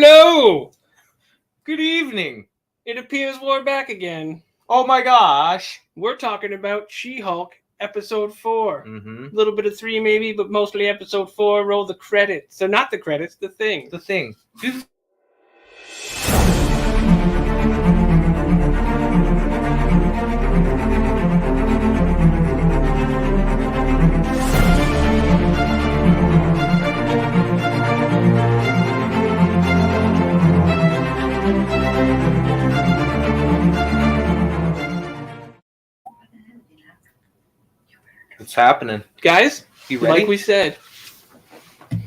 Hello! Good evening. It appears we're back again. Oh my gosh. We're talking about She-Hulk episode 4. Mm-hmm. A little bit of 3 maybe, but mostly episode 4. Roll the credits. So not the credits, the thing. The thing. What's happening? Guys, You ready? like we said,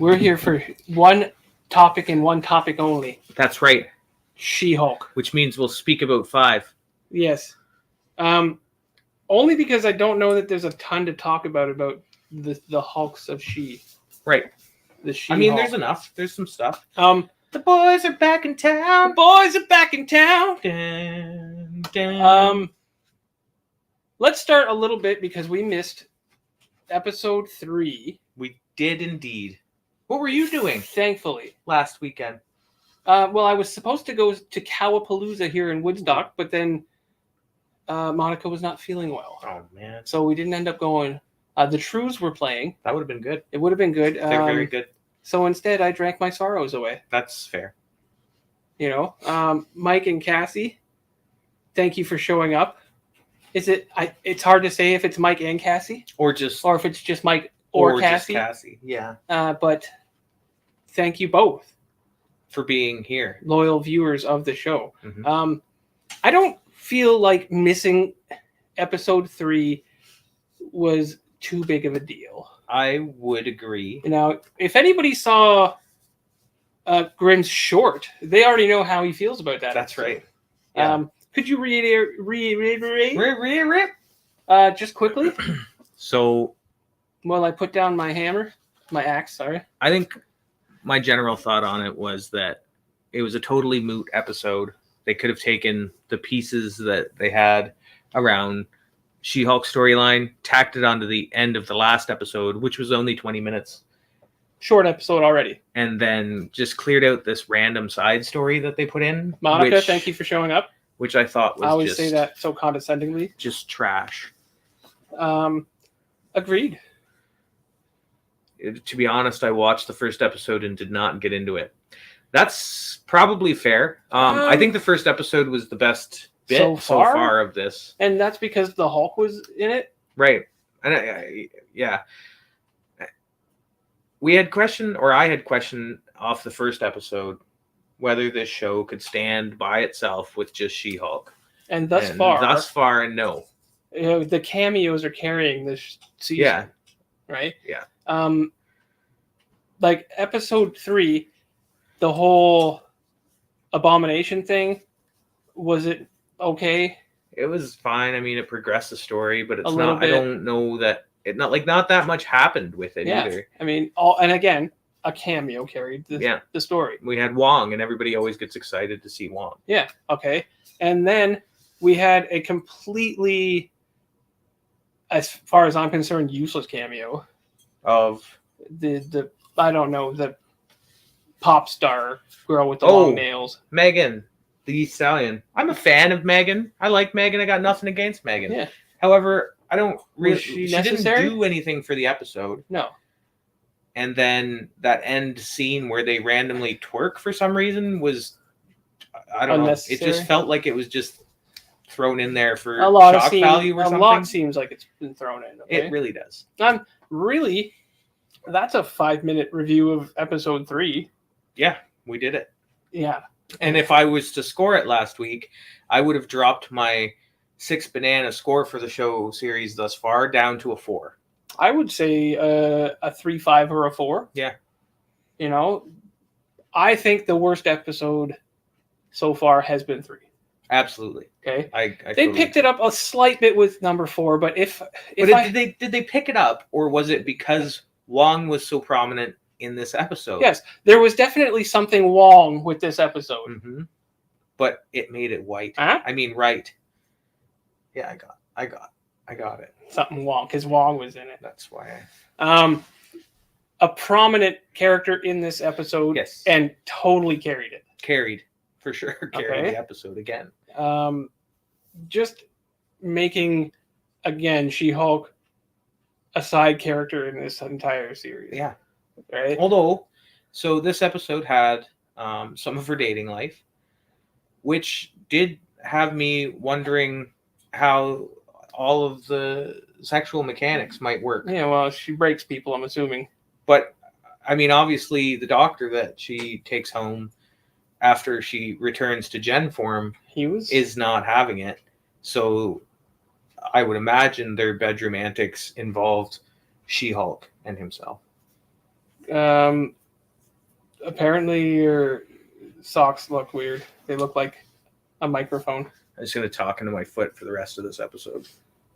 we're here for one topic and one topic only. That's right. She-Hulk. Which means we'll speak about 5. Yes. Only because I don't know that there's a ton to talk about the Hulks of She. Right. The She-Hulk. I mean, there's enough. There's some stuff. The boys are back in town. The boys are back in town. Dun, dun. Let's start a little bit because we missed episode 3. We did indeed. What were you doing Thankfully. last weekend? Well, I was supposed to go to Cowapalooza here in Woodstock, but then Monica was not feeling well. Oh, man. So we didn't end up going. The Trues were playing. That would have been good. It would have been good. They're very good. So instead, I drank my sorrows away. That's fair. You know, Mike and Cassie, thank you for showing up. It's hard to say if it's Mike and Cassie, Or if it's just Mike or Cassie. Just Cassie. Yeah. But thank you both, For being here. loyal viewers of the show. Mm-hmm. I don't feel like missing episode 3 was too big of a deal. I would agree. You know, if anybody saw Grimm's short, they already know how he feels about that. That's episode. right. Yeah. Could you reiterate Rip. just quickly? So, While I put down my hammer, my axe, sorry. I think my general thought on it was that it was a totally moot episode. They could have taken the pieces that they had around She-Hulk storyline, tacked it onto the end of the last episode, which was only 20 minutes. Short episode already. And then just cleared out this random side story that they put in. Monica, thank you for showing up. Which I thought was I always say that so condescendingly. just trash. Agreed. To be honest, I watched the first episode and did not get into it. That's probably fair. I think the first episode was the best bit so far of this. And that's because the Hulk was in it? Right. And yeah. I had questioned off the first episode whether this show could stand by itself with just She-Hulk. And thus far, no. You know, the cameos are carrying this season. Yeah. Right? Yeah. Like episode 3, the whole Abomination thing, was it okay? It was fine. I mean, it progressed the story, but it's not. I don't know that not that much happened with it either. I mean, a cameo carried the story. We had Wong, and everybody always gets excited to see Wong. Yeah. Okay. And then we had a completely, as far as I'm concerned, useless cameo of the I don't know, the pop star girl with the long nails. Megan Thee Stallion. I'm a fan of Megan. I like Megan. I got nothing against Megan. Yeah. However, I don't really. She didn't do anything for the episode. No. And then that end scene where they randomly twerk for some reason was, I don't know. It just felt like it was just thrown in there for shock value or something. A lot seems like it's been thrown in. Okay? It really does. Really, that's a 5-minute review of episode 3. Yeah, we did it. Yeah. And if I was to score it last week, I would have dropped my 6 banana score for the show series thus far down to a 4. I would say a 3.5 or a 4. Yeah. You know, I think the worst episode so far has been 3. Absolutely. Okay. They picked it up a slight bit with number 4, but did they pick it up, or was it because Wong was so prominent in this episode? Yes, there was definitely something wrong with this episode. Mm-hmm. But it made it white. Huh? I mean, right. Yeah, I got it. Something Wong, because Wong was in it. That's why. a prominent character in this episode. Yes. And totally carried it. Carried, for sure. Carried Okay. the episode again. Just making, again, She-Hulk a side character in this entire series. Yeah. Right? Although, so this episode had some of her dating life, which did have me wondering how all of the sexual mechanics might work. Yeah, well, she breaks people, I'm assuming. But, I mean, obviously, the doctor that she takes home after she returns to Gen form is not having it. So I would imagine their bedroom antics involved She-Hulk and himself. Apparently your socks look weird. They look like a microphone. I'm just going to talk into my foot for the rest of this episode.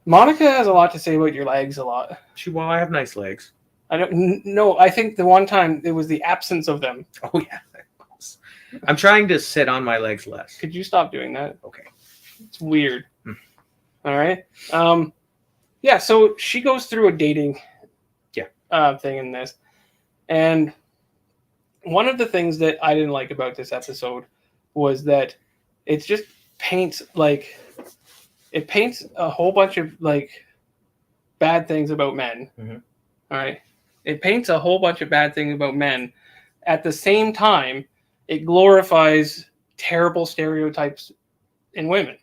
Monica has a lot to say about your legs a lot. Well, I have nice legs. I don't know. I think the one time it was the absence of them. Oh, yeah. I'm trying to sit on my legs less. Could you stop doing that? Okay. It's weird. All right. Yeah, so she goes through a dating thing in this. And one of the things that I didn't like about this episode was that it just paints a whole bunch of bad things about men. Mm-hmm. All right. It paints a whole bunch of bad things about men. At the same time, it glorifies terrible stereotypes in women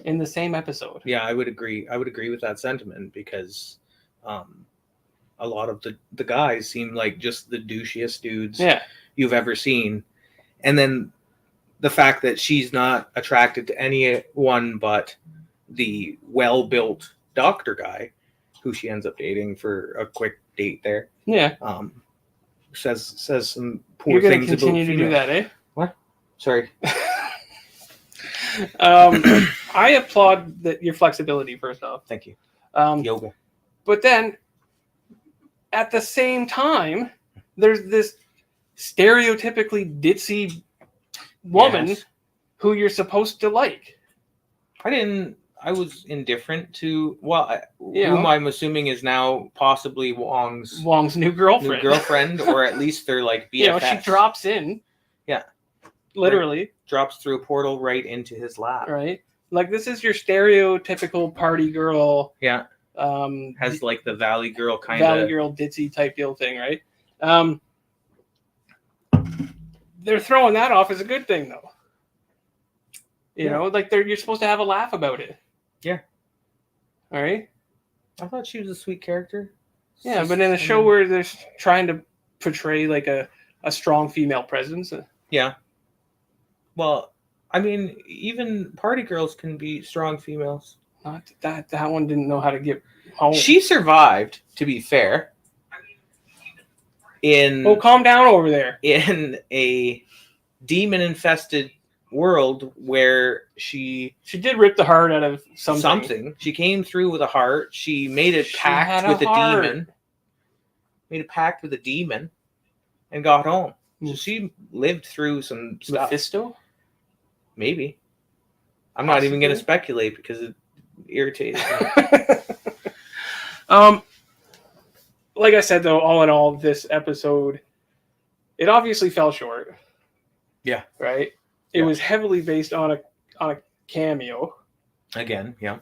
in the same episode. Yeah, I would agree. I would agree with that sentiment because a lot of the guys seem like just the douchiest dudes you've ever seen. And then the fact that she's not attracted to anyone but the well-built doctor guy who she ends up dating for a quick date there. Yeah. Says some poor You're things gonna continue about to do that, eh? What? Sorry. I applaud your flexibility, first off. Thank you. Yoga. But then, at the same time, there's this stereotypically ditzy woman who you're supposed to like. I was indifferent to, whom I'm assuming is now possibly Wong's new girlfriend. Or at least they're like BFFs. You know, she drops in. Yeah. Literally. Right. Drops through a portal right into his lap. Right. Like, this is your stereotypical party girl. Yeah. Has like the Valley Girl kind of. Valley Girl ditzy type deal thing, right? They're throwing that off as a good thing, though. You know, like you're supposed to have a laugh about it. Yeah. All right. I thought she was a sweet character. Yeah, but in a show where they're trying to portray like a strong female presence. Yeah. Well, I mean, even party girls can be strong females. Not that one didn't know how to get home. She survived, to be fair. Calm down over there. In a demon-infested world where she did rip the heart out of something. She came through with a heart. She made a pact with a demon. Made a pact with a demon and got home. So she lived through some stuff. Mephisto? Maybe. I'm not even going to speculate because it irritated me. Like I said, though, all in all, this episode, it obviously fell short. Yeah. Right? It was heavily based on a cameo. Again, yeah.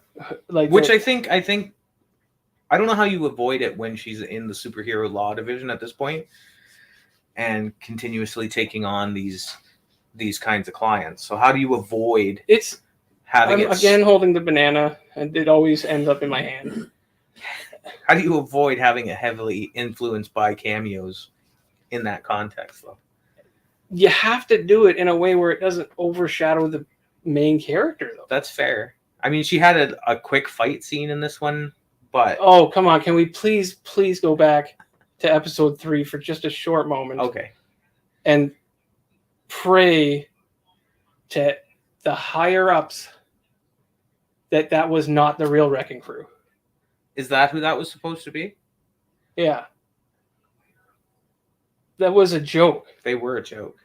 Which I think I don't know how you avoid it when she's in the superhero law division at this point and continuously taking on these kinds of clients. So how do you avoid having it again holding the banana and it always ends up in my hand. How do you avoid having it heavily influenced by cameos in that context though? You have to do it in a way where it doesn't overshadow the main character, though. That's fair. I mean, she had a quick fight scene in this one, but... Oh, come on. Can we please go back to episode 3 for just a short moment? Okay. And pray to the higher-ups that was not the real Wrecking Crew. Is that who that was supposed to be? Yeah. That was a joke. They were a joke.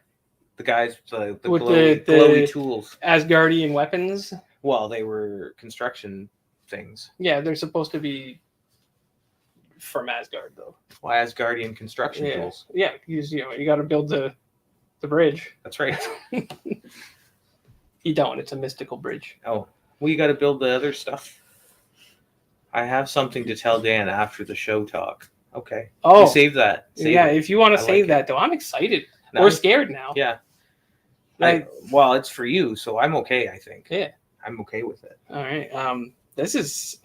The guys with the glowy tools. Asgardian weapons. Well, they were construction things. Yeah, they're supposed to be from Asgard though. Well, Asgardian construction tools. Yeah, you got to build the bridge. That's right. You don't. It's a mystical bridge. Oh, well, you got to build the other stuff. I have something to tell Dan after the show talk. Okay. Oh, you save that. Save it. if you want to save like that though, I'm excited. No, We're scared now. Yeah. Well, it's for you, so I'm okay. I think. Yeah. I'm okay with it. All right. This is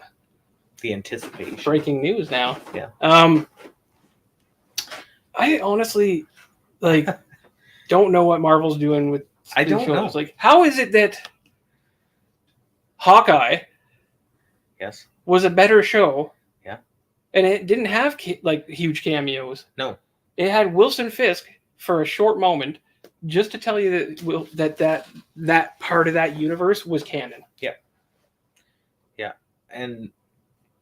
the anticipation. Breaking news now. Yeah. I honestly don't know what Marvel's doing with. I don't know. Like, how is it that Hawkeye? Yes. Was a better show. Yeah. And it didn't have huge cameos. No. It had Wilson Fisk for a short moment, just to tell you that part of that universe was canon. Yeah. Yeah. And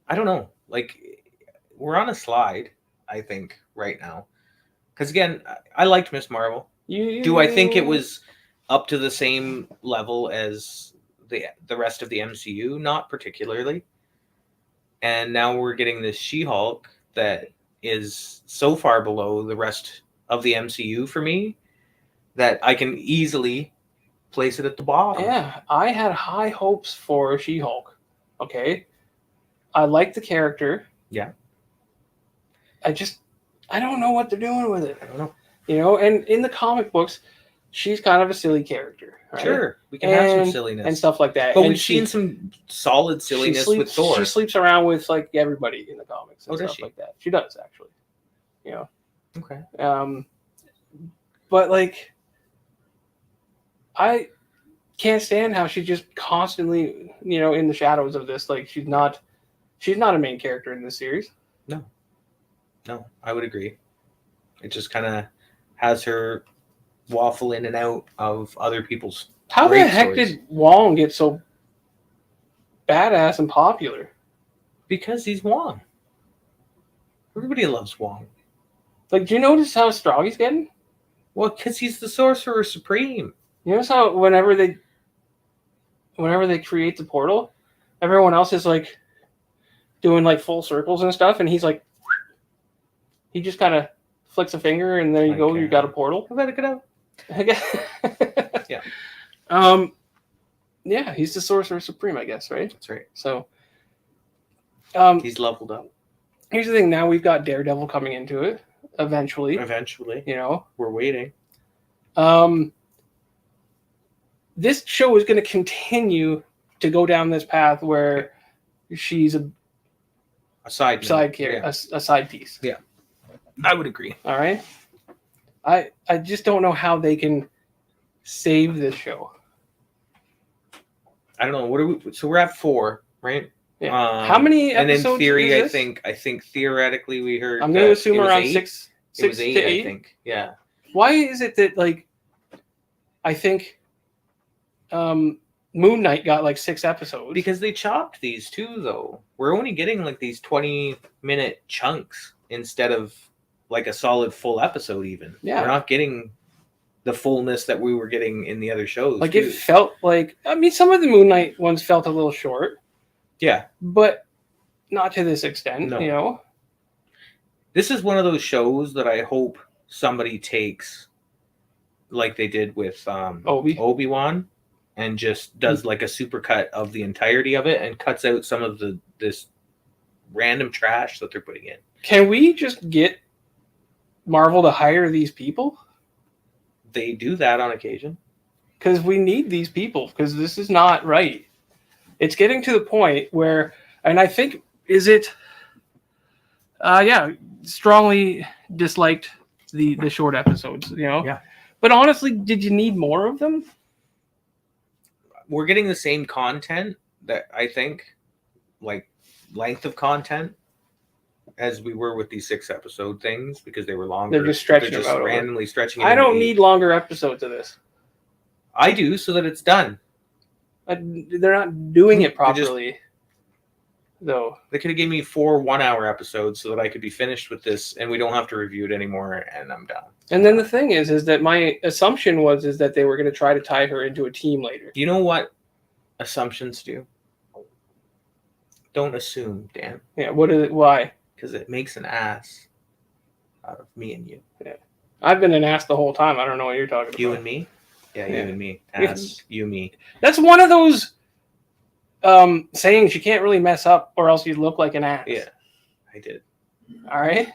I don't know. Like, we're on a slide, I think, right now. Because again, I liked Miss Marvel. Do I think it was up to the same level as the rest of the MCU? Not particularly. And now we're getting this She-Hulk that is so far below the rest of the MCU for me that I can easily place it at the bottom. Yeah, I had high hopes for She-Hulk. Okay. I like the character. Yeah. I don't know what they're doing with it. I don't know. And in the comic books, she's kind of a silly character. Right? Sure, we can have some silliness and stuff like that. But we've seen some solid silliness with Thor. She sleeps around with like everybody in the comics and stuff like that. She does actually. Okay. But like, I can't stand how she's just constantly, in the shadows of this. Like, she's not a main character in this series. No, I would agree. It just kind of has her waffle in and out of other people's. How the heck did Wong get so badass and popular? Because he's Wong. Everybody loves Wong. Like, do you notice how strong he's getting? Well, because he's the Sorcerer Supreme. You notice how whenever they create the portal, everyone else is like doing like full circles and stuff, and he's like, he just kind of flicks a finger, and there you go, you got a portal. Let it get out. Yeah. Yeah, he's the Sorcerer Supreme, I guess, right? That's right. So, he's leveled up. Here's the thing. Now we've got Daredevil coming into it. Eventually. We're waiting. This show is going to continue to go down this path where she's a side piece. Yeah, I would agree. All right. I just don't know how they can save this show. I don't know. So we're at 4, right? Yeah. How many episodes? And in theory, is I think theoretically we heard. I'm going to assume around 6 It was 8, to 8. I think. Yeah. Why is it that I think Moon Knight got 6 episodes? Because they chopped these too, though. We're only getting these 20-minute chunks instead of a solid full episode. Even we're not getting the fullness that we were getting in the other shows. It felt some of the Moon Knight ones felt a little short. Yeah, but not to this extent. No. This is one of those shows that I hope somebody takes, like they did with Obi-Wan, and just does a supercut of the entirety of it and cuts out some of this random trash that they're putting in. Can we just get Marvel to hire these people? They do that on occasion. Because we need these people, because this is not right. It's getting to the point where, and I think, strongly disliked the short episodes, Yeah. But honestly, did you need more of them? We're getting the same content that I think, length of content, as we were with these 6-episode things, because they were longer. They're just stretching. They're just randomly stretching. I don't need longer episodes of this. I do, so that it's done. They're not doing it properly, though. They could have given me 4 one-hour episodes so that I could be finished with this, and we don't have to review it anymore, and I'm done. And then the thing is that my assumption was that they were going to try to tie her into a team later. You know what assumptions do? Don't assume, Dan. Yeah. Why? Because it makes an ass out of me and you. I've been an ass the whole time. I don't know what you're talking about. You and me? Yeah, you and me. Ass, you, me. That's one of those sayings you can't really mess up or else you look like an ass. Yeah, I did. All right.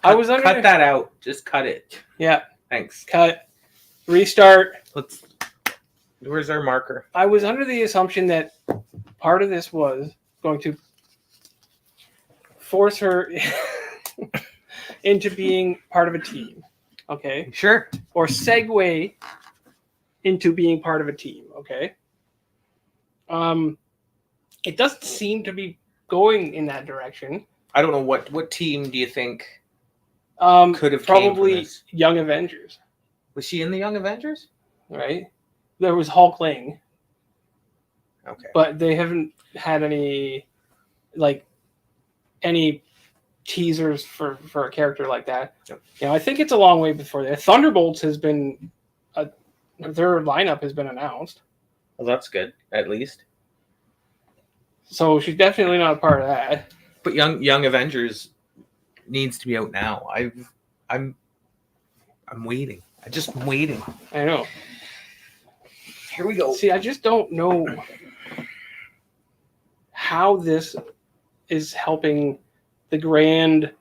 Cut that out. Just cut it. Yeah. Thanks. Cut. Restart. Where's our marker? I was under the assumption that part of this was going to force her into being part of a team. Okay. Sure. Or segue into being part of a team. Okay. It doesn't seem to be going in that direction. I don't know what team do you think could have probably Young Avengers. Was she in the Young Avengers? Right. There was Hulkling. Okay. But they haven't had any teasers for a character like that. Yep. I think it's a long way before that. Thunderbolts has been their lineup has been announced. Well, that's good, at least. So she's definitely not a part of that. But Young Avengers needs to be out now. I'm waiting. I'm waiting. I know. Here we go. See, I just don't know how this is helping the grand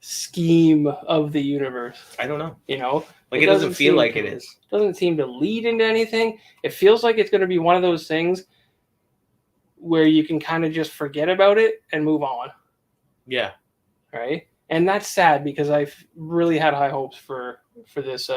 scheme of the universe. I don't know. It it doesn't feel like it is. Doesn't seem to lead into anything. It feels like it's going to be one of those things where you can kind of just forget about it and move on. Yeah. Right? And that's sad because I've really had high hopes for this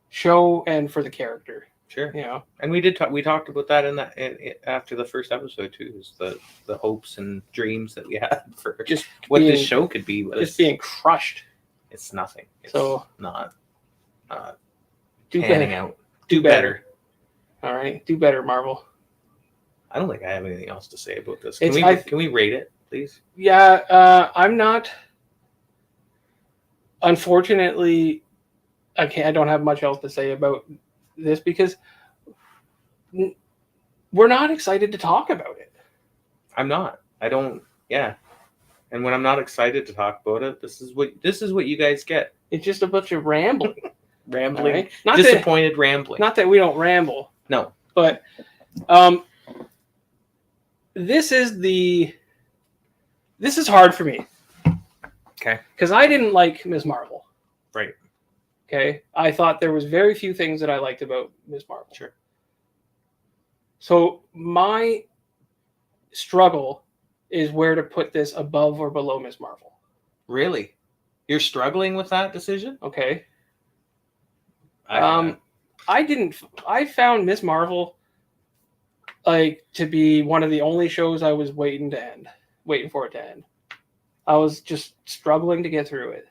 show and for the character. Sure. And we talked about that after the first episode too, is the hopes and dreams that we had for just what this show could be. Just being crushed. It's nothing. It's not panning out. Do better. All right. Do better, Marvel. I don't think I have anything else to say about this. Can we rate it, please? Yeah, I'm not. Unfortunately, I don't have much else to say about this because we're not excited to talk about it. I'm not. I don't. Yeah. And when I'm not excited to talk about it, this is what you guys get. It's just a bunch of rambling. Rambling. Right? Disappointed rambling. Not that we don't ramble. No. But this is hard for me. Okay. Because I didn't like Ms. Marvel. Right. Okay. I thought there was very few things that I liked about Ms. Marvel. Sure. So my struggle is where to put this above or below Ms. Marvel. Really? You're struggling with that decision? Okay. I found Ms. Marvel to be one of the only shows I was waiting for it to end. I was just struggling to get through it.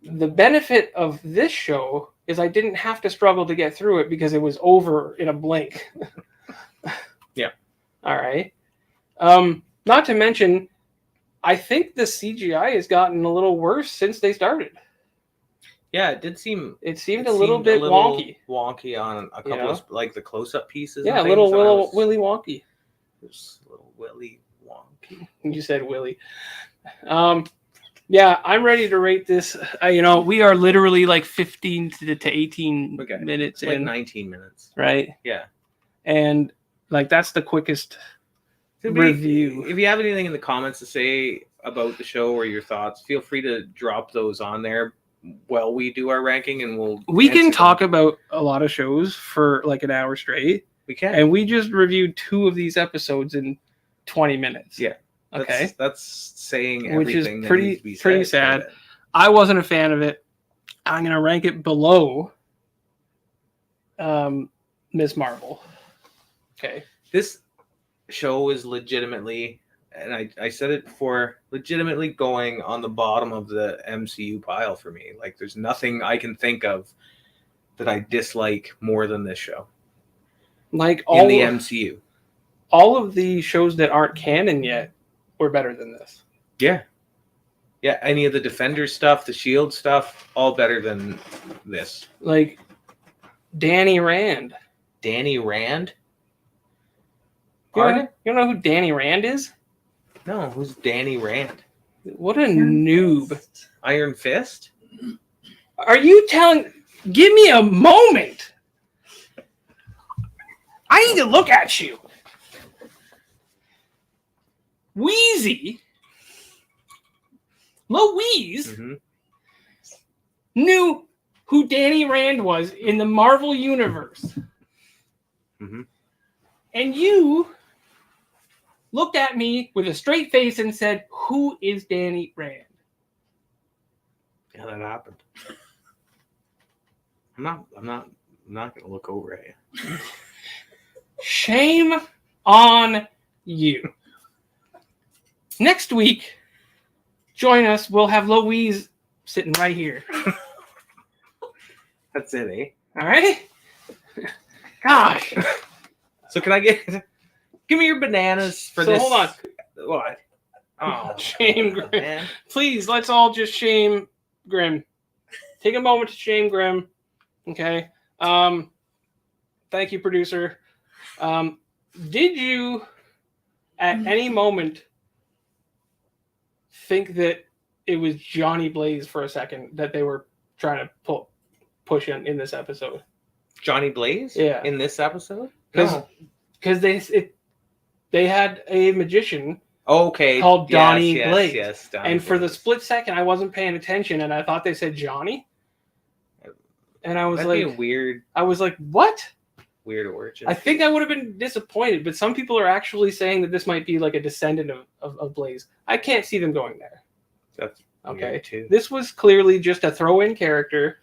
The benefit of this show is I didn't have to struggle to get through it because it was over in a blink. Yeah. All right. Not to mention, I think the CGI has gotten a little worse since they started. Yeah, it did seem. It seemed a little bit wonky. Wonky on a couple of the close-up pieces. Yeah, a little Willy wonky. There's a little Willy wonky. You said Willy. Yeah, I'm ready to rate this. We are literally 15 to 18 minutes in. 19 minutes. Right? Yeah. And that's the quickest review. If you have anything in the comments to say about the show or your thoughts, feel free to drop those on there while we do our ranking, and we can talk about a lot of shows for an hour straight. We can. And we just reviewed 2 of these episodes in 20 minutes. Yeah. Okay. That's saying everything. Which is pretty sad. I wasn't a fan of it. I'm going to rank it below Ms. Marvel. Okay. This show is legitimately, and I said it before, legitimately going on the bottom of the MCU pile for me. There's nothing I can think of that I dislike more than this show. In the MCU. All of the shows that aren't canon yet were better than this. Yeah. Yeah, any of the Defenders stuff, the Shield stuff, all better than this. Danny Rand. Danny Rand? Pardon? You don't know who Danny Rand is? No, who's Danny Rand? What a noob. Iron Fist? Are you telling... Give me a moment. I need to look at you. Wheezy, Louise, knew who Danny Rand was in the Marvel Universe. And you looked at me with a straight face and said, "Who is Danny Rand?" Yeah, that happened. I'm not gonna look over at you. Shame on you. Next week, join us. We'll have Louise sitting right here. That's it, eh? All right? Gosh. So can I give me your bananas for this? Hold on. What? Oh, shame Grim. Man. Please, let's all just shame Grim. Take a moment to shame Grim. Okay. Thank you, producer. Did you at any moment think that it was Johnny Blaze for a second that they were trying to push in this episode? Johnny Blaze? Yeah. In this episode? Because they had a magician called Donnie Blaze. Yes, Donnie and for the Blaze. split second, I wasn't paying attention, and I thought they said Johnny. And I was That'd be a weird. I was like, what? Weird origin. I think I would have been disappointed, but some people are actually saying that this might be like a descendant of Blaze. I can't see them going there. That's okay. weird too. This was clearly just a throw-in character,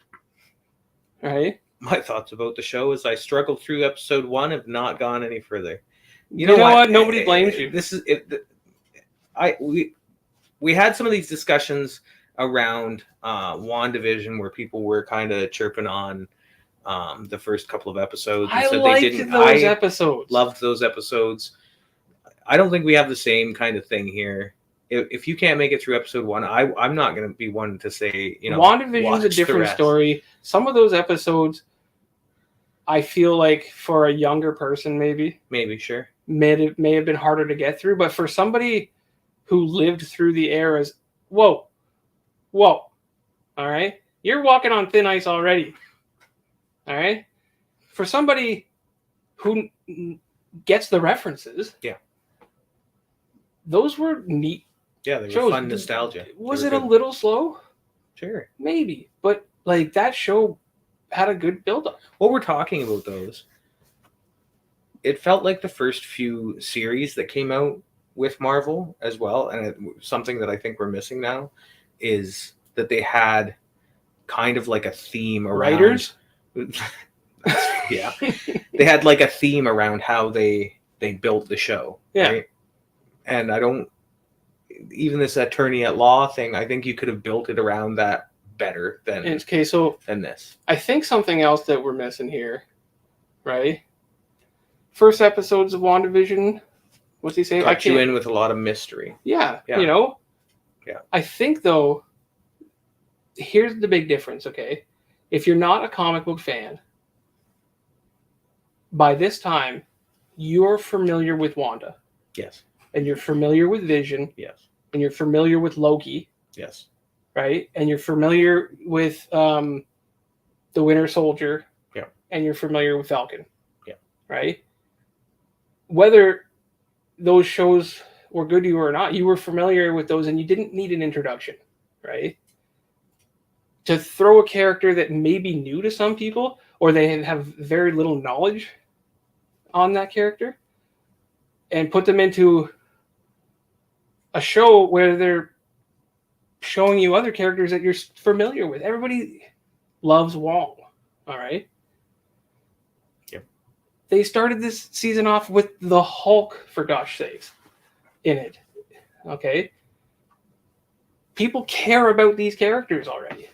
right? My thoughts about the show is I struggled through episode 1, have not gone any further. You know what? Nobody blames you. This is it. We had some of these discussions around WandaVision where people were kind of chirping on the first couple of episodes. I liked those episodes. Loved those episodes. I don't think we have the same kind of thing here. If you can't make it through episode 1, I'm not going to be one to say, WandaVision's a different story. Some of those episodes, I feel like for a younger person, maybe sure, may have been harder to get through. But for somebody who lived through the eras, whoa, all right, you're walking on thin ice already. All right, for somebody who gets the references, those were neat. Yeah, they were fun nostalgia. Was it a little slow? Sure, maybe, but like that show had a good build-up. What we're talking about, those, it felt like the first few series that came out with Marvel as well, and something that I think we're missing now is that they had kind of like a theme around writers. Yeah, they had like a theme around how they built the show. Yeah, right? And I don't even this attorney at law thing. I think you could have built it around that better than this. I think something else that we're missing here, right? First episodes of WandaVision, what's he say? Got you in with a lot of mystery. Yeah. Yeah. I think though, here's the big difference. Okay, if you're not a comic book fan, by this time, you're familiar with Wanda. Yes. And you're familiar with Vision. Yes. And you're familiar with Loki. Yes. Right? And you're familiar with the Winter Soldier. Yeah. And you're familiar with Falcon. Yeah. Right? Whether those shows were good to you or not, you were familiar with those and you didn't need an introduction. Right? To throw a character that may be new to some people or they have very little knowledge on that character and put them into a show where they're showing you other characters that you're familiar with. Everybody loves Wong, all right? Yep. They started this season off with the Hulk, for gosh sakes, in it, okay? People care about these characters already.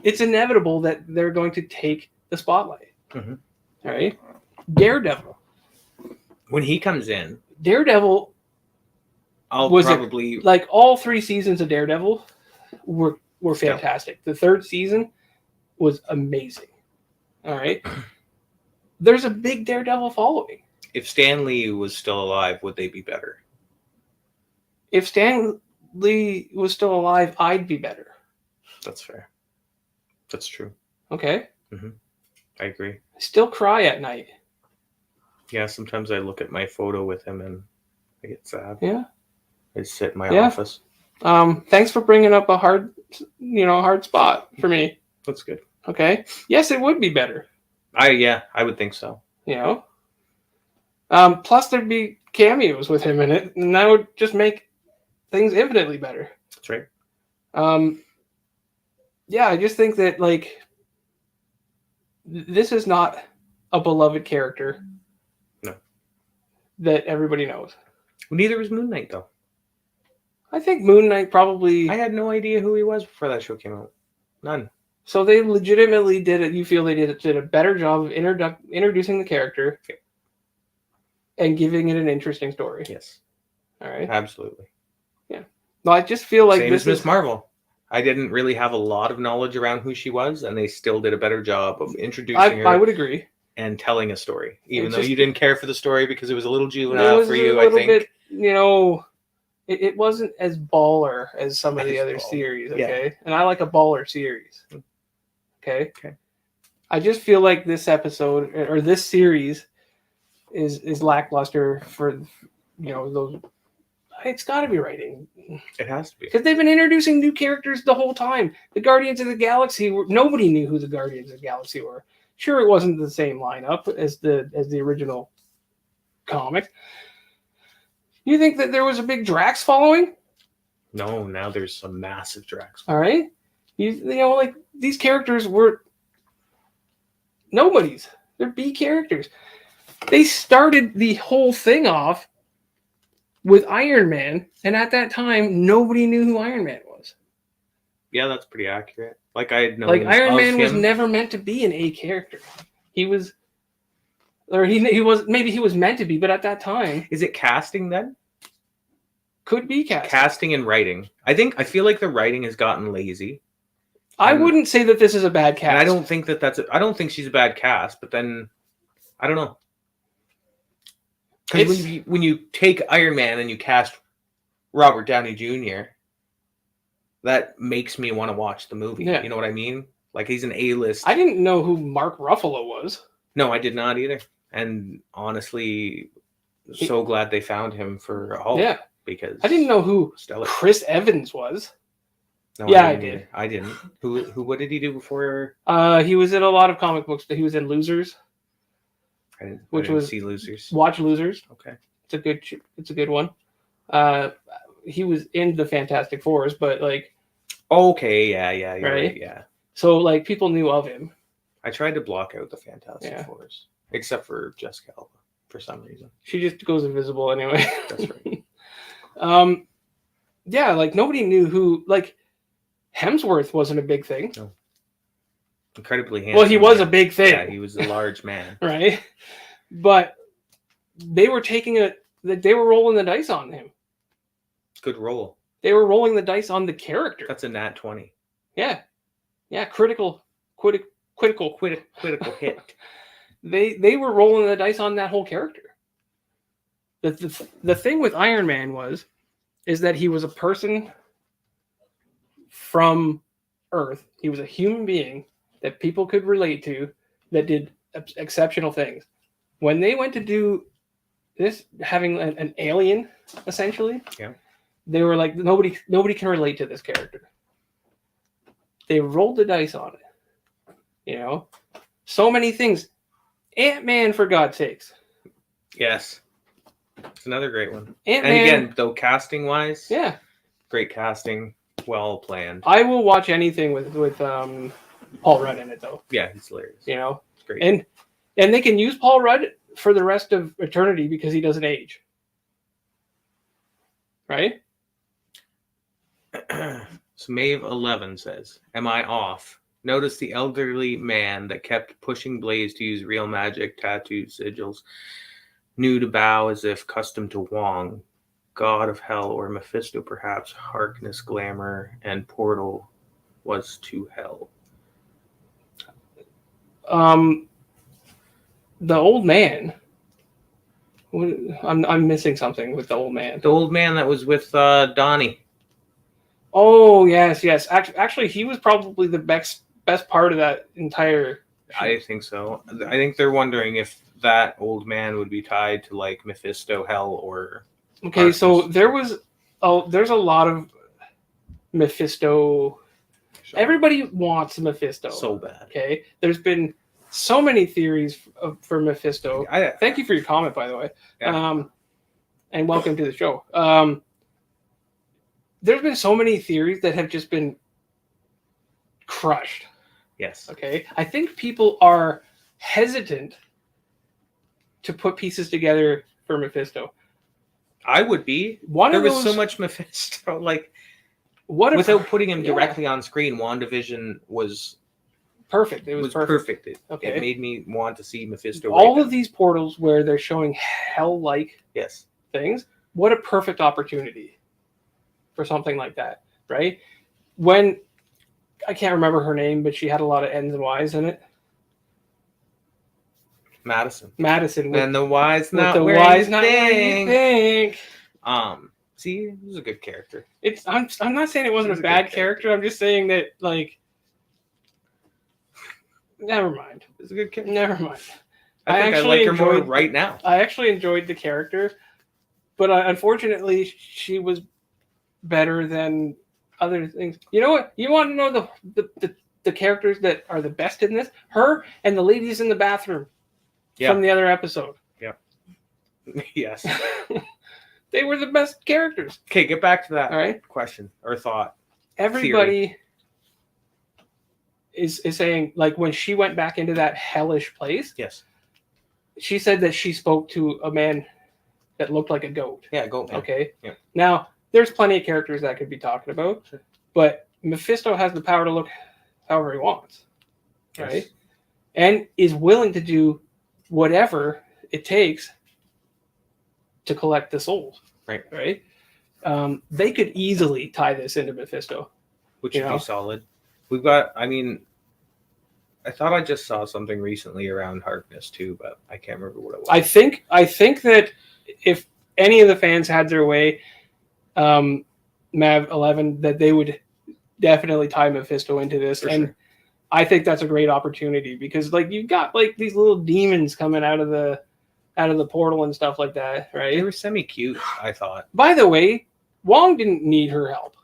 It's inevitable that they're going to take the spotlight, all right? Daredevil. When he comes in, Daredevil probably like all 3 seasons of Daredevil were fantastic. The 3rd season was amazing. All right. There's a big Daredevil following. If Stan Lee was still alive, would they be better? if Stan Lee was still alive, I'd be better. That's fair. That's true. Okay? I agree. I still cry at night. Yeah, sometimes I look at my photo with him and I get sad. Yeah. I sit in my Yeah. office. Thanks for bringing up a hard spot for me. That's good. Okay? Yes, it would be better. I would think so. You know? Plus, there'd be cameos with him in it, and that would just make things infinitely better. That's right. Yeah, I just think that, like, this is not a beloved character. No. That everybody knows. Well, neither was Moon Knight, though. I think Moon Knight probably... I had no idea who he was before that show came out. None. So they legitimately did it. You feel they did a better job of introducing the character and giving it an interesting story. Yes. All right. Absolutely. Yeah. No, I just feel like Same as Miss Marvel. I didn't really have a lot of knowledge around who she was, and they still did a better job of introducing her. I would agree. And telling a story, even though you didn't care for the story because it was a little juvenile for you. I think. Bit, it wasn't as baller as some of the other series. Okay, and I like a baller series. Okay. I just feel like this episode or this series is lackluster for those. It's got to be writing. It has to be. Because they've been introducing new characters the whole time. The Guardians of the Galaxy nobody knew who the Guardians of the Galaxy were. Sure, it wasn't the same lineup as the original comic. You think that there was a big Drax following? No, now there's some massive Drax. All right. Like these characters were nobodies. They're B characters. They started the whole thing off with Iron Man, and at that time, nobody knew who Iron Man was. Yeah, that's pretty accurate. Like I had known. Like Iron Man was never meant to be an A character. He was, or he was maybe he was meant to be, but at that time, is it casting then? Could be casting. Casting and writing. I feel like the writing has gotten lazy. I wouldn't say that this is a bad cast. And I don't think I don't think she's a bad cast, but then I don't know. Because when you take Iron Man and you cast Robert Downey Jr., that makes me want to watch the movie. Yeah. You know what I mean? Like he's an A-list. I didn't know who Mark Ruffalo was. No, I did not either. And honestly, so glad they found him for Hulk. Yeah. Because I didn't know who Chris Evans was. No, yeah, I did. I didn't. What did he do before? He was in a lot of comic books. He was in Losers. I didn't see Losers. Watch Losers. Okay. It's a good one. He was in the Fantastic Fours, but like. Okay, yeah, you're right, yeah. So like people knew of him. I tried to block out the Fantastic Fours, except for Jessica Gao for some reason. She just goes invisible anyway. That's right. Yeah, like nobody knew who. Like Hemsworth wasn't a big thing. No. Incredibly handsome. Well, he was a big thing. Yeah, he was a large man. Right, but they were they were rolling the dice on him. Good roll. They were rolling the dice on the character. That's a nat 20. Yeah. Critical hit. They were rolling the dice on that whole character. The thing with Iron Man is that he was a person from Earth. He was a human being that people could relate to that did exceptional things. When they went to do this, having an alien, essentially, they were like, nobody can relate to this character. They rolled the dice on it. So many things. Ant-Man, for God's sakes. Yes. It's another great one. Ant-Man, and again, though, casting-wise, great casting, well planned. I will watch anything with Paul Rudd in it, though. Yeah, he's hilarious. It's great. And they can use Paul Rudd for the rest of eternity because he doesn't age. Right? So Maeve 11 says, "Am I off? Notice the elderly man that kept pushing Blaze to use real magic, tattooed sigils, knew to bow as if accustomed to Wong, God of Hell, or Mephisto perhaps, Harkness, Glamour, and Portal was to hell." The old man I'm missing something with the old man. The old man that was with Donnie. Oh yes. Actually, he was probably the best part of that entire. I think so. I think they're wondering if that old man would be tied to like Mephisto, Hell, or. Okay, Darkness. so there's a lot of Mephisto. Everybody wants Mephisto So bad. Okay, there's been so many theories for Mephisto. Thank you for your comment, by the way. Yeah. And welcome to the show. There's been so many theories that have just been crushed. Yes. Okay. I think people are hesitant to put pieces together for Mephisto. I would be. There was so much Mephisto. Like, without putting him directly on screen, WandaVision was perfect. It was perfect. It made me want to see Mephisto. All of these portals where they're showing hell-like things. What a perfect opportunity for something like that, right? When I can't remember her name, but she had a lot of N's and Y's in it. Madison. And the Y's not where you think. See, it was a good character. I'm not saying it wasn't a bad character. I'm just saying that, like, never mind. It's a good character. Never mind. I think I like her more right now. I actually enjoyed the character, but unfortunately, she was better than other things. You know what? You want to know the characters that are the best in this? Her and the ladies in the bathroom from the other episode. Yeah. Yes. They were the best characters. Okay, get back to that question or thought. Everybody is saying, like, when she went back into that hellish place, she said that she spoke to a man that looked like a goat. Yeah, goat man. Okay. Yeah. Now, there's plenty of characters that could be talking about, but Mephisto has the power to look however he wants, right? And is willing to do whatever it takes to collect the souls. Right. They could easily tie this into Mephisto, which would be solid. We've got. I mean, I thought I just saw something recently around Harkness too, but I can't remember what it was. I think that if any of the fans had their way, Mav 11, that they would definitely tie Mephisto into this, and I think that's a great opportunity because, like, you've got like these little demons coming out of the portal and stuff like that, right? They were semi-cute, I thought. By the way, Wong didn't need her help.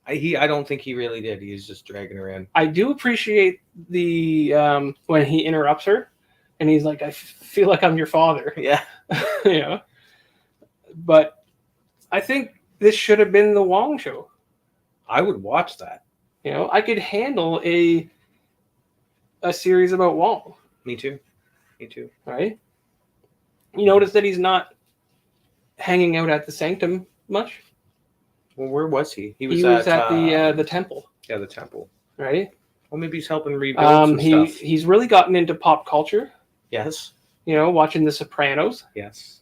I don't think he really did. He was just dragging her in. I do appreciate the when he interrupts her, and he's like, "I feel like I'm your father." Yeah. But I think this should have been the Wong show. I would watch that. I could handle a series about Wong. Me too. Right? You notice that he's not hanging out at the Sanctum much. Well, where was he? He was at the temple. Yeah, the temple. Right? Well, maybe he's helping rebuild some stuff. He's really gotten into pop culture. Yes. Watching The Sopranos. Yes.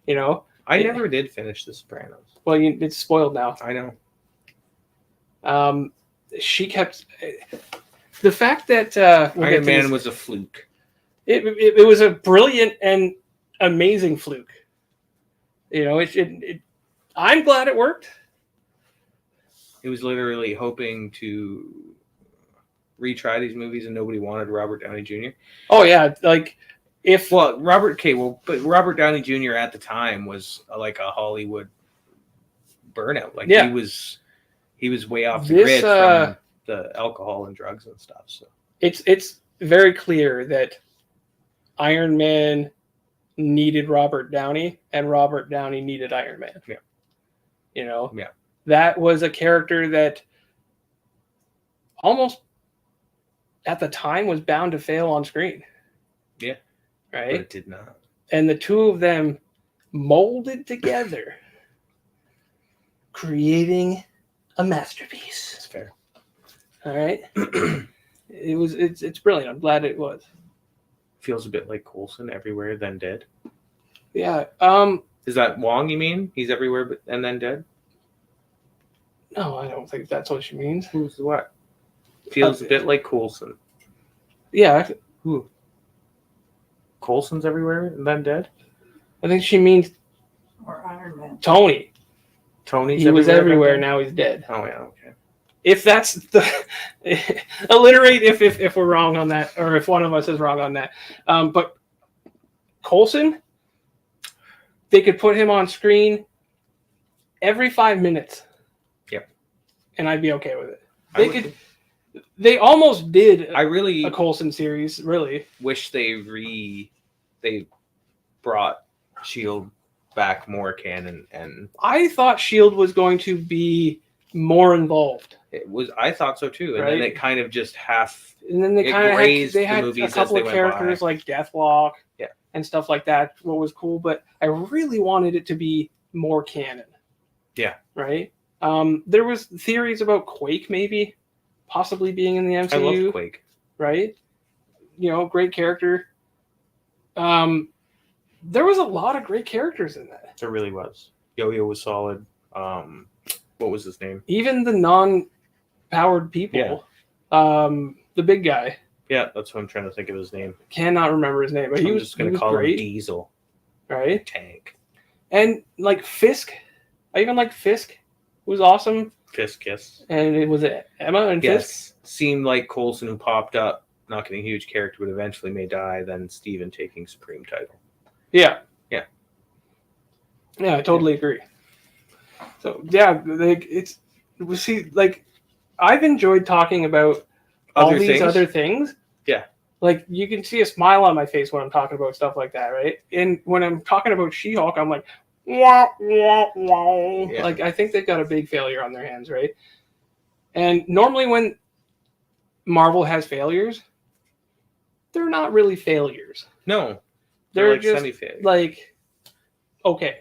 I never did finish The Sopranos. Well, it's spoiled now. I know. She kept the fact that Iron Man was a fluke. It was a brilliant and amazing fluke. I'm glad it worked. It was literally hoping to retry these movies, and nobody wanted Robert Downey Jr. Oh yeah, like but Robert Downey Jr. at the time was like a Hollywood burnout. Like he was way off the grid from the alcohol and drugs and stuff. So it's very clear that Iron Man needed Robert Downey, and Robert Downey needed Iron Man. Yeah. That was a character that almost at the time was bound to fail on screen. Yeah. Right? But it did not. And the two of them molded together, creating a masterpiece. That's fair. All right. It's brilliant. I'm glad it was. Feels a bit like Coulson, Everywhere Then Dead. Yeah. Is that Wong, you mean? He's everywhere and then dead? No, I don't think that's what she means. Who's what? Feels a bit like Coulson. Yeah. Who? Coulson's everywhere and then dead? I think she means Or Iron Man. Tony. Tony's He was everywhere. back Now he's dead. then? Oh yeah, okay. If that's the alliterate, if we're wrong on that, or if one of us is wrong on that, but Coulson, they could put him on screen every 5 minutes. Yep. And I'd be okay with it. I would- They almost did I really a Coulson series, really. wish they brought Shield back more canon, and I thought Shield was going to be more involved. I thought so too, and then Right. it kind of just half. And then they It kind of grazed the had movies a as couple they of went characters by. like Deathlock, Yeah. and stuff like that. What was cool, but I really wanted it to be more canon. Yeah. Right. There was theories about Quake maybe possibly being in the I MCU. love Quake. Right. You know, great character. There was a lot of great characters in that. There really was. Yo-Yo was solid. What was his name? Even the non-powered people. The big guy. Yeah, that's what I'm trying to think of his name. Cannot remember his name, but he I'm was just gonna he was call great. him Diesel Right. Tank. And like Fisk, I even like Fisk. Was awesome. Fist kiss. And it was Emma and Fisk. Yes, seemed like Coulson, who popped up, not getting a huge character, but eventually may die. Then Steven taking Supreme title. Yeah. Yeah. Yeah, I totally agree. So yeah, I've enjoyed talking about all Other these things? other things. Yeah. Like you can see a smile on my face when I'm talking about stuff like that, right? And when I'm talking about She-Hulk, I'm like, wah, wah, wah. Yeah. Like I think they've got a big failure on their hands, right? And normally when Marvel has failures, they're not really failures. No, They're like just semi-failure. like okay.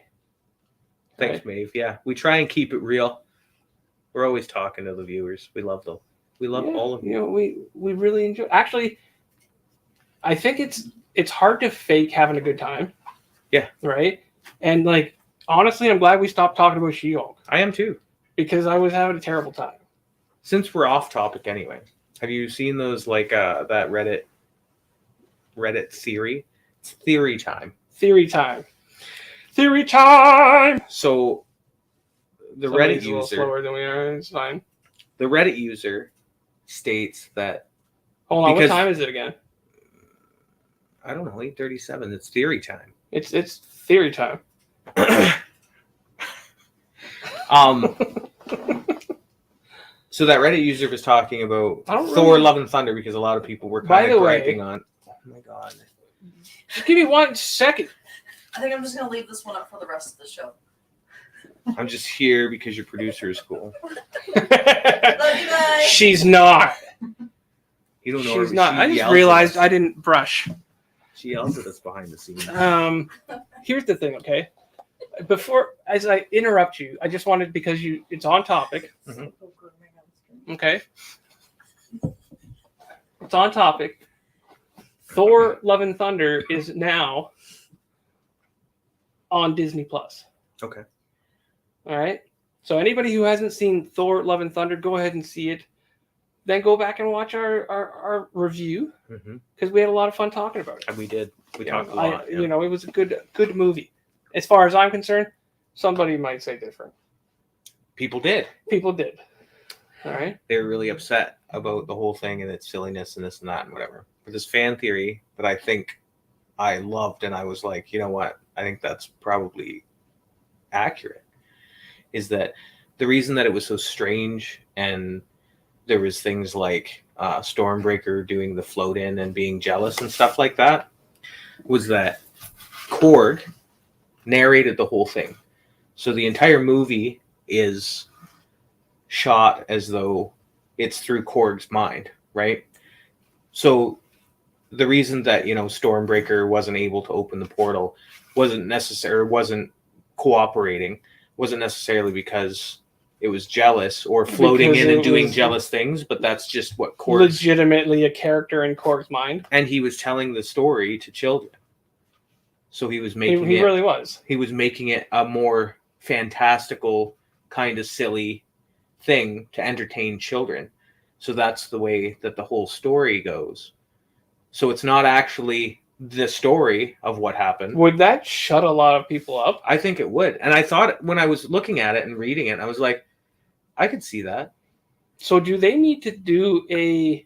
Thanks, Maeve. Yeah, we try and keep it real. We're always talking to the viewers. We love them. We love all of you. You know, we really enjoy. Actually, I think it's hard to fake having a good time. Yeah. Right. And like honestly, I'm glad we stopped talking about She-Hulk I am too. because I was having a terrible time. Since we're off topic anyway, have you seen those that Reddit theory? It's theory time. Theory time. Theory time. So the Somebody's Reddit a little user, slower than we are. It's fine. the Reddit user states that Hold on. Because- What time is it again? I don't know, 8:37. It's theory time. It's theory time. So that Reddit user was talking about I don't Thor: really- Love and Thunder because a lot of people were By kind the of way- griping on. Oh my god! Just give me 1 second. I think I'm just gonna leave this one up for the rest of the show. I'm just here because your producer is cool. Love you guys. She's not. You don't know. She's not. I just yells at realized us. I didn't brush. She yells at us behind the scenes. Here's the thing, okay? Before, as I interrupt you, I just wanted, because it's on topic, okay? It's on topic. Thor: Love and Thunder is now on Disney Plus. Okay. All right. So anybody who hasn't seen Thor: Love and Thunder, go ahead and see it. Then go back and watch our review because we had a lot of fun talking about it. And we did. We talked a lot. You know, it was a good movie. As far as I'm concerned, somebody might say different. People did. People did. All right. They were really upset about the whole thing and its silliness and this and that and whatever. But this fan theory that I think I loved, and I was like, you know what? I think that's probably accurate, is that the reason that it was so strange and there was things like Stormbreaker doing the float in and being jealous and stuff like that was that Korg narrated the whole thing. So the entire movie is shot as though it's through Korg's mind, right? So the reason that, Stormbreaker wasn't able to open the portal wasn't cooperating, wasn't necessarily because it was jealous or floating Because in and it doing was jealous things, but that's just what Korg. Legitimately a character in Korg's mind. And he was telling the story to children. So he was making He really was. He was making it a more fantastical, kind of silly thing to entertain children. So that's the way that the whole story goes. So it's not actually the story of what happened. Would that shut a lot of people up? I think it would. And I thought when I was looking at it and reading it, I was like, I could see that. So do they need to do a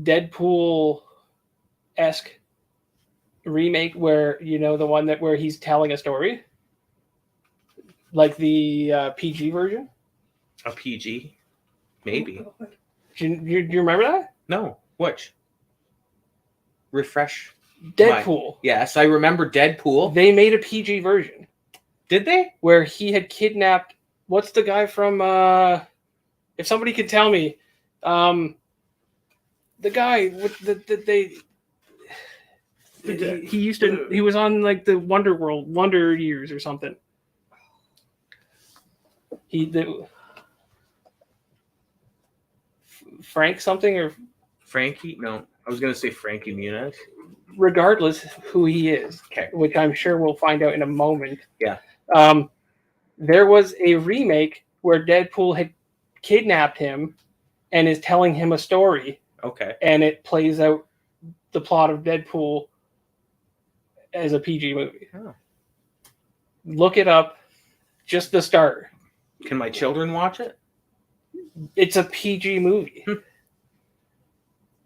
Deadpool-esque remake where, you know, the one where he's telling a story? Like the PG version? A PG? Maybe. Do you remember that? No. Which? Refresh. Deadpool. Yes, I remember Deadpool. They made a PG version. Did they? Where he had kidnapped... What's the guy from... if somebody could tell me... the guy with he used to... He was on like the Wonder Years or something. Frank something or Frankie? No, I was going to say Frankie Muniz. Regardless who he is, Okay. which I'm sure we'll find out in a moment. Yeah. There was a remake where Deadpool had kidnapped him and is telling him a story, Okay. and it plays out the plot of Deadpool as a PG movie. Oh. Look it up. Just the start. Can my children watch it? It's a PG movie.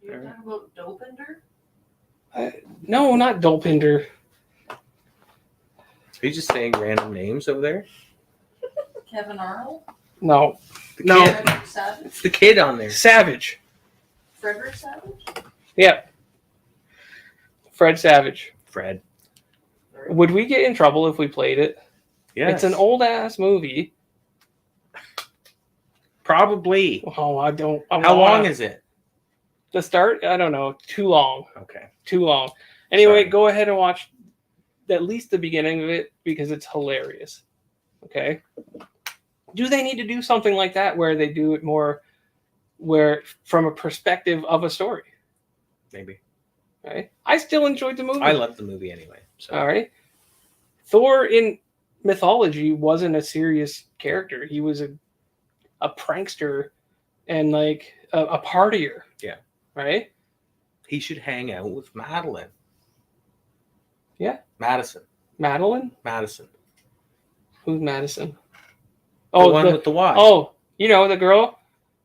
You're talking about Dopinder? No, not Dolpinder. Are you just saying random names over there? Kevin Arnold? No. The No. kid. Frederick Savage? It's the kid on there. Savage. Frederick Savage? Yeah. Fred Savage. Fred. Would we get in trouble if we played it? Yes. It's an old ass movie. Probably. Oh, I don't. How long is it? the start? I don't know. Too long. Okay. Too long. Anyway, Sorry. go ahead and watch at least the beginning of it because it's hilarious. Okay. Do they need to do something like that where they do it more, where from a perspective of a story? Maybe. Right. I still enjoyed the movie. I love the movie anyway. So. All right. Thor in mythology wasn't a serious character. He was a prankster and like a partier. Yeah. Right? He should hang out with Madeline. Yeah. Madison. Madeline? Madison. Who's Madison? The Oh, one with the Y. Oh, you know, the girl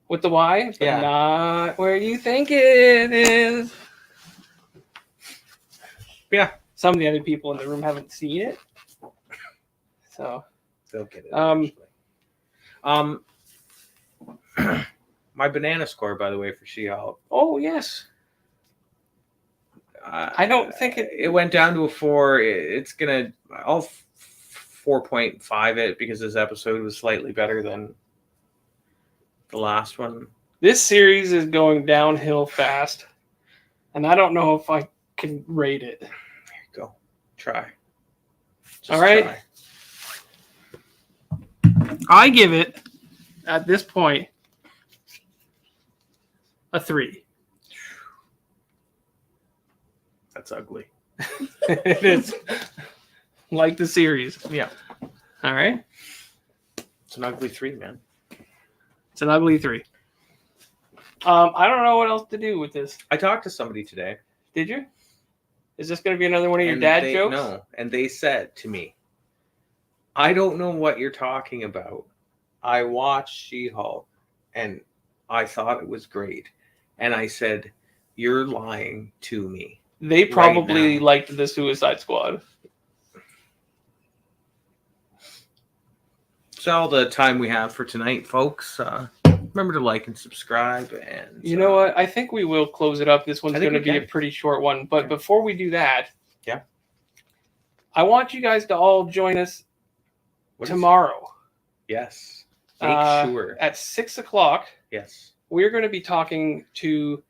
with the Y, but Yeah. not where you think it is. Yeah. Some of the other people in the room haven't seen it. So, They'll get it. My banana score, by the way, for She-Hulk. oh yes. I don't think it went down to a 4. It's gonna. I'll 4.5 it because this episode was slightly better than the last one. This series is going downhill fast, and I don't know if I can rate it. There you go. Try. Just All right. try. I give it, at this point, a 3. That's ugly. It is like the series. Yeah. All right. It's an ugly 3, man. It's an ugly 3. I don't know what else to do with this. I talked to somebody today. Did you? Is this going to be another one of your and dad they, jokes? No. And they said to me, I don't know what you're talking about. I watched She-Hulk and I thought it was great. And I said, you're lying to me. They probably Right now. liked the Suicide Squad. That's all the time we have for tonight, folks. Remember to like and subscribe. And You know what? I think we will close it up. This one's I think going to we be a can. pretty short one. But Yeah. before we do that, Yeah. I want you guys to all join us What is- tomorrow Yes. Make sure. at 6 o'clock. Yes. We're going to be talking to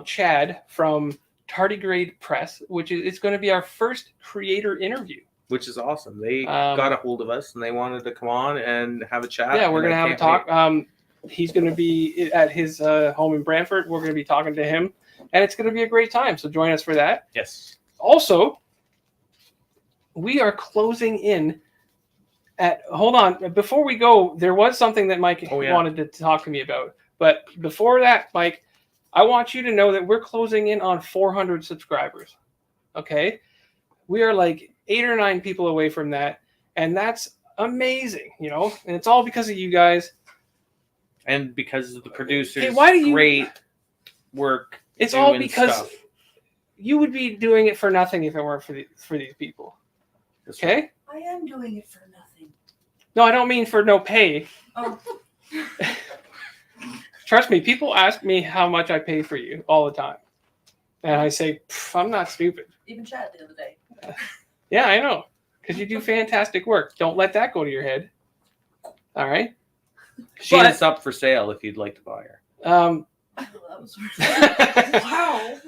Chad from Tardigrade Press, which is it's going to be our first creator interview. Which is awesome. They Um, got a hold of us and they wanted to come on and have a chat. Yeah, we're and going to I have a can't talk. wait. He's going to be at his home in Brantford. We're going to be talking to him, and it's going to be a great time. So join us for that. Yes. Also, we are closing in at. Hold on, before we go, there was something that Mike Oh, yeah. wanted to talk to me about. But before that, Mike, I want you to know that we're closing in on 400 subscribers. Okay? We are like 8 or 9 people away from that, and that's amazing, you know? And it's all because of you guys. And because of the producers, Hey, why do you... great work. It's all doing because stuff. you would be doing it for nothing if it weren't for these people. That's Okay? right. I am doing it for nothing. No, I don't mean for no pay. Oh, Trust me, people ask me how much I pay for you all the time. And I say, I'm not stupid. even Chad the other day. Yeah, I know. Because you do fantastic work. Don't let that go to your head. All right? She But- is up for sale if you'd like to buy her. Oh, that was wow.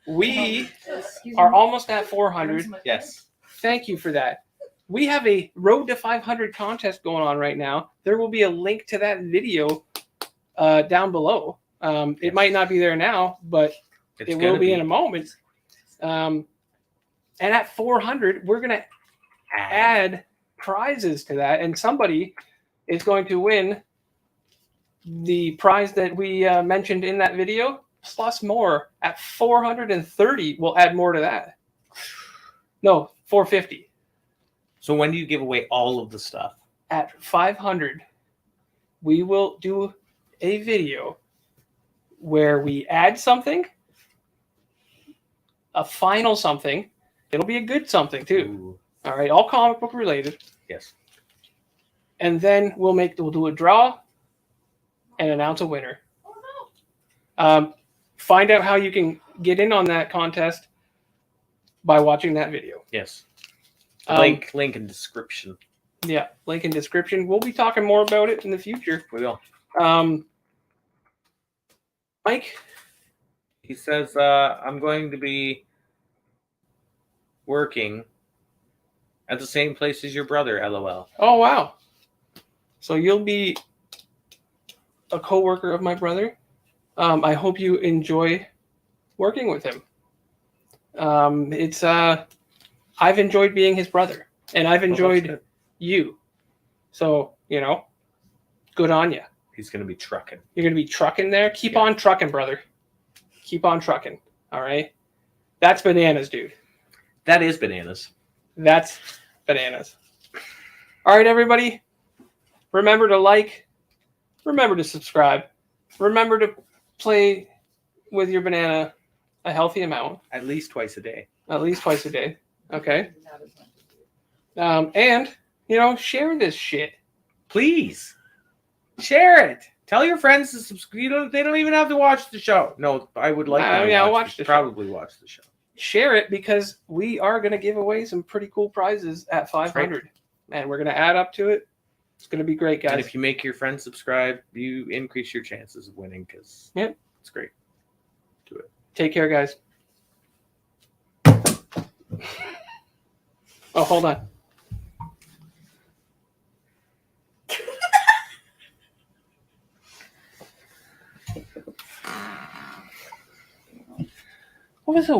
We Excuse are me. almost at 400. Yes. Thank you for that. We have a Road to 500 contest going on right now. There will be a link to that video down below. It might not be there now, but It's it will gonna be in a moment. And at 400, we're going to add prizes to that. And somebody is going to win the prize that we mentioned in that video, plus more. At 430, we'll add more to that. No, 450. So when do you give away all of the stuff? At 500, we will do a video where we add something, a final something. It'll be a good something too. Ooh, All right, all comic book related. yes. And then we'll do a draw and announce a winner. Oh no. Find out how you can get in on that contest by watching that video. Yes. Link in description. Yeah, link in description. We'll be talking more about it in the future. We will. Mike, He says, I'm going to be working at the same place as your brother, LOL. oh wow. So you'll be a co-worker of my brother. I hope you enjoy working with him. I've enjoyed being his brother, and I've enjoyed you. So, you know, good on you. He's going to be trucking. You're going to be trucking there. Keep Yeah. on trucking, brother. Keep on trucking. All right? That's bananas, dude. That is bananas. That's bananas. All right, everybody. Remember to like. Remember to subscribe. Remember to play with your banana a healthy amount, At least twice a day. at least twice a day. Okay? And, you know, share this shit. Please share it. Tell your friends to subscribe. They don't even have to watch the show. No, I would like them to I'll watch watch the show. probably watch the show. Share it because we are going to give away some pretty cool prizes at 500. And we're going to add up to it. It's going to be great, And guys. if you make your friends subscribe, you increase your chances of winning because it's great. Do it. Take care, guys. Oh, hold on. What was the